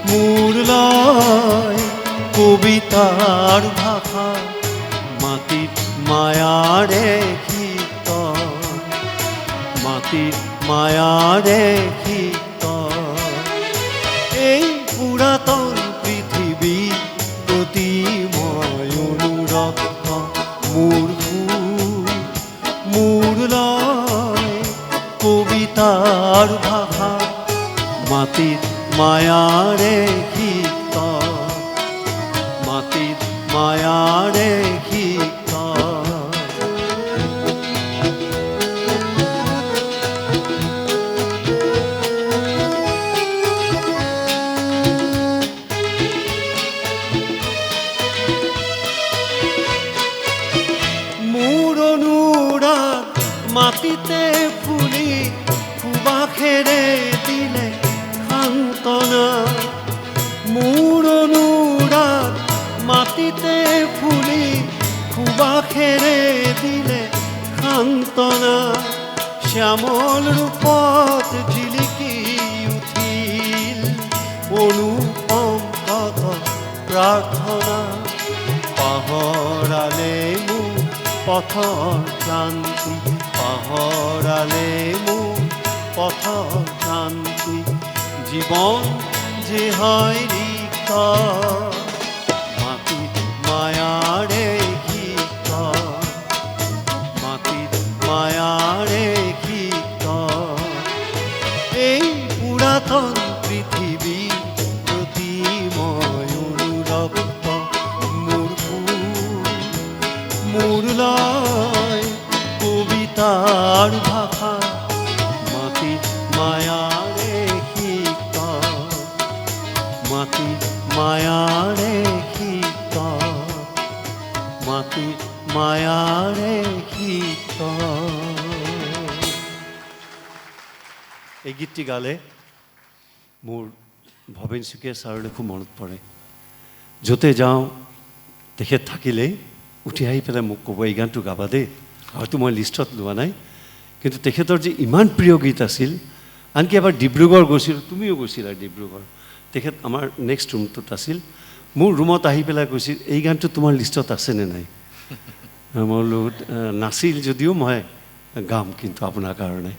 মোৰ লয় কবিতাৰ ভাষা মাটিত মায়াৰে শীতল মাটিত মায়াৰে শীতল এই পুৰাতন পৃথিৱী প্ৰতি মই অনুৰক্ত মোৰ সুৰ মোৰ লয় কবিতাৰ ভাষা মাটিত মায়াৰে শীতল মাটিত মায়াৰে শীতল মোৰ অনুৰাগ মাটিতে ফুলি সুবাসেৰে দিলে সান্তনা মোৰ অনুৰাগ মাটিতে ফুলি সুবাসেৰে দিলে সান্তনা শ্যামল ৰূপত জিলিকি উঠিল অনুপম পথ প্ৰাৰ্থনা পাহৰালে মোৰ পথৰ ক্লান্তি পাহৰালে মোৰ পথৰ ক্লান্তি জীৱন যে হয় ৰিক্ত মাটিত মায়াৰে শীতল মাটিত মায়াৰে শীতল এই পুৰাতন পৃথিৱী প্ৰতি মই অনুৰক্ত মোৰ সুৰ মোৰ লয় কবিতাৰ ভাষা মাটিত মায়াৰে শীতল মাটিত মায়াৰে শীতল মাটিত মায়াৰে শীতল এই গীতটি গালে মোৰ ভৱেন চুকীয়া ছাৰলৈ খুব মনত পৰে য'তে যাওঁ তেখেত থাকিলেই উঠি আহি পেলাই মোক ক'ব এই গানটো গাবা দেই হয়তো মই লিষ্টত লোৱা নাই কিন্তু তেখেতৰ যে ইমান প্ৰিয় গীত আছিল আনকি এবাৰ ডিব্ৰুগড় গৈছিলোঁ তুমিও গৈছিলা ডিব্ৰুগড় তেখেত আমাৰ নেক্সট ৰুমটোত আছিল মোৰ ৰুমত আহি পেলাই কৈছিল এই গানটো তোমাৰ লিষ্টত আছেনে নাই মই বোলো নাছিল যদিও মই গাম কিন্তু আপোনাৰ কাৰণে